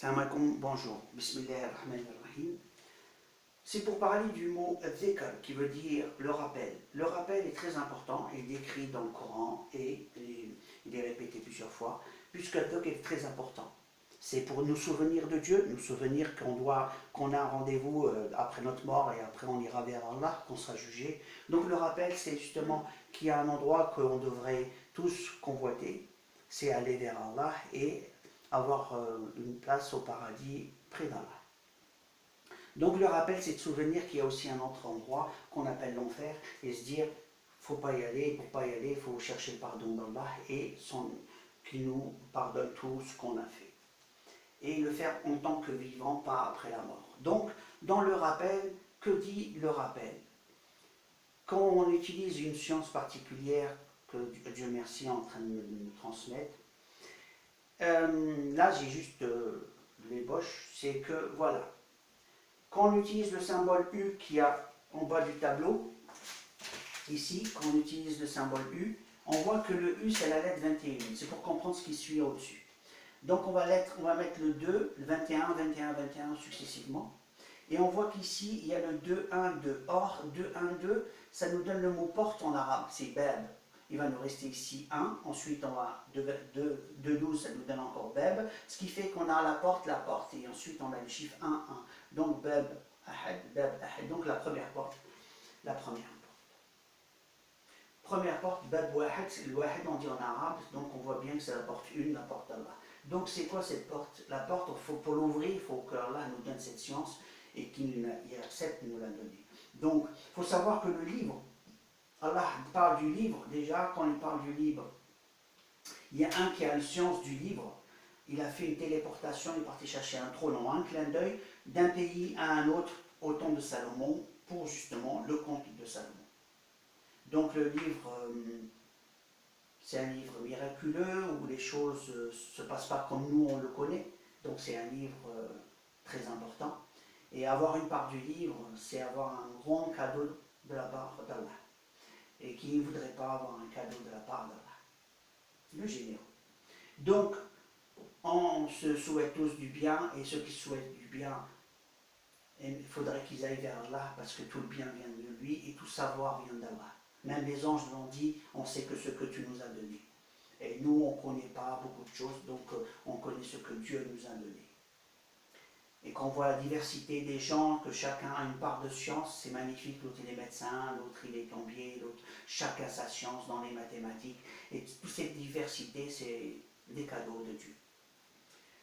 Salam alaikum, bonjour. Bismillahirrahmanirrahim. C'est pour parler du mot dhikr qui veut dire le rappel. Le rappel est très important, il est décrit dans le Coran et il est répété plusieurs fois, puisque le dhikr est très important. C'est pour nous souvenir de Dieu, nous souvenir qu'on a un rendez-vous après notre mort et après on ira vers Allah, qu'on sera jugé. Donc le rappel, c'est justement qu'il y a un endroit qu'on devrait tous convoiter, c'est aller vers Allah et avoir une place au paradis près d'Allah. Donc le rappel, c'est de souvenir qu'il y a aussi un autre endroit qu'on appelle l'enfer et se dire, faut pas y aller, pour pas y aller, il faut chercher le pardon d'Allah et qu'il nous pardonne tout ce qu'on a fait. Et le faire en tant que vivant, pas après la mort. Donc, dans le rappel, que dit le rappel? Quand on utilise une science particulière que Dieu merci est en train de nous transmettre, là j'ai juste l'ébauche, c'est que voilà, quand on utilise le symbole U qu'il y a en bas du tableau, ici, quand on utilise le symbole U, on voit que le U c'est la lettre 21, c'est pour comprendre ce qui suit au-dessus. Donc on va mettre le 2, le 21, 21, 21 successivement. Et on voit qu'ici, il y a le 2, 1, 2. Or, 2, 1, 2, ça nous donne le mot porte en arabe, c'est bab. Il va nous rester ici 1, ensuite on va 2, 12, ça nous donne encore bab, ce qui fait qu'on a la porte, et ensuite on a le chiffre 1, 1. Donc bab, ahad, donc la première porte, Première porte, bab wahad, le wahad on dit en arabe, donc on voit bien que c'est la porte 1, la porte d'Allah. Donc c'est quoi cette porte? La porte, pour l'ouvrir, il faut que Allah nous donne cette science et qu'il accepte de nous la donner. Donc il faut savoir que le livre, Allah parle du livre, déjà quand il parle du livre, il y a un qui a la science du livre, il a fait une téléportation, il est parti chercher un trône en un clin d'œil d'un pays à un autre au temps de Salomon pour justement le conte de Salomon. Donc le livre, c'est un livre miraculeux où les choses ne se passent pas comme nous on le connaît, donc c'est un livre très important. Et avoir une part du livre, c'est avoir un grand cadeau de la part d'Allah. Et qui ne voudrait pas avoir un cadeau de la part d'Allah? Le généreux. Donc, on se souhaite tous du bien, et ceux qui souhaitent du bien, il faudrait qu'ils aillent vers Allah, parce que tout le bien vient de lui, et tout savoir vient d'Allah. Même les anges l'ont dit, on sait que ce que tu nous as donné. Et nous, on ne connaît pas beaucoup de choses, donc on connaît ce que Dieu nous a donné. Et quand on voit la diversité des gens, que chacun a une part de science, c'est magnifique. L'autre il est médecin, l'autre il est plombier, l'autre chacun a sa science dans les mathématiques. Et toute cette diversité, c'est des cadeaux de Dieu.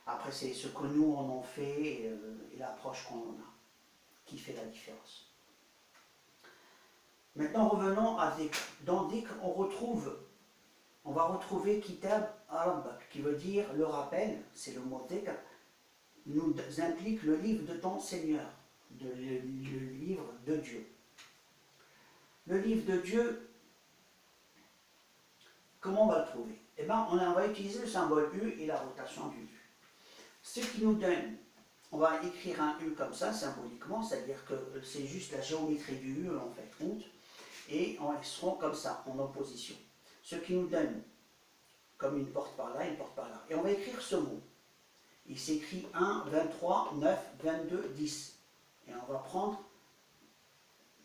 Après, c'est ce que nous en avons fait et l'approche qu'on en a qui fait la différence. Maintenant, revenons à Dhikr. Dans Dhikr, on va retrouver Kitab Rabbak, qui veut dire le rappel, c'est le mot Dhikr, nous implique le livre de ton Seigneur, le livre de Dieu. Le livre de Dieu, comment on va le trouver? Eh bien, on va utiliser le symbole U et la rotation du U. Ce qui nous donne, on va écrire un U comme ça, symboliquement, c'est-à-dire que c'est juste la géométrie du U, en fait, compte, et ils seront comme ça, en opposition. Ce qui nous donne comme une porte par là, une porte par là. Et on va écrire ce mot. Il s'écrit 1, 23, 9, 22, 10. Et on va prendre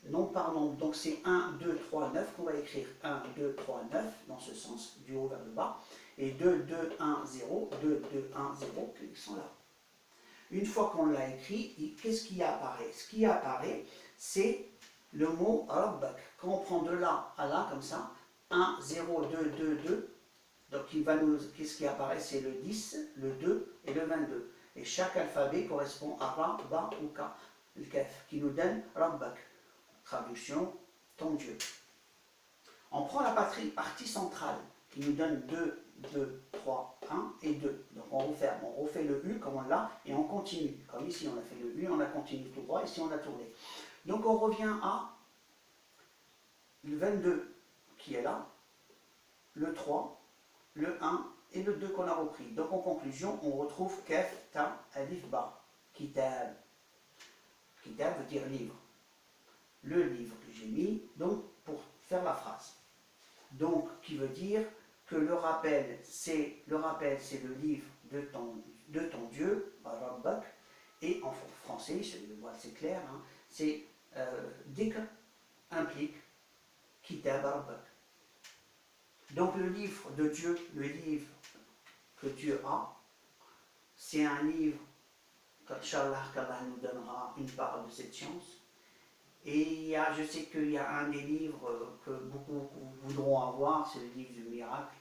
nom par nom. Donc c'est 1, 2, 3, 9 qu'on va écrire 1, 2, 3, 9 dans ce sens, du haut vers le bas. Et 2, 2, 1, 0, 2, 2, 1, 0, ils sont là. Une fois qu'on l'a écrit, qu'est-ce qui apparaît? Ce qui apparaît, c'est le mot Rabbak. Quand on prend de là à là, comme ça, 1, 0, 2, 2, 2, donc qu'est-ce qui apparaît? C'est le 10, le 2 et le 22. Et chaque alphabet correspond à Ra, Ba ou Ka, le Kef, qui nous donne Rabbak. Traduction, ton Dieu. On prend la partie centrale, qui nous donne 2, 2, 3, 1 et 2. Donc on refait le U comme on l'a, et on continue. Comme ici on a fait le U, on a continué tout droit, ici on a tourné. Donc on revient à le 22 qui est là, le 3, le 1 et le 2 qu'on a repris. Donc en conclusion, on retrouve Kef, Ta, Alif, Ba. Kitab. Kitab veut dire livre. Le livre que j'ai mis, donc pour faire la phrase. Donc, qui veut dire que le rappel, c'est le livre de ton Dieu, Et en français, c'est clair, hein, c'est Dik implique Kitab Rabbak. Donc le livre de Dieu, le livre que Dieu a, c'est un livre qu'Allah nous donnera une part de cette science. Et je sais qu'il y a un des livres que beaucoup voudront avoir, c'est le livre du miracle.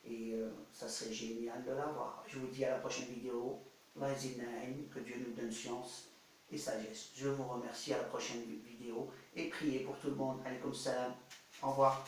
Et ça serait génial de l'avoir. Je vous dis à la prochaine vidéo. Que Dieu nous donne science et sagesse. Je vous remercie, à la prochaine vidéo. Et priez pour tout le monde. Alaykoum salam. Au revoir.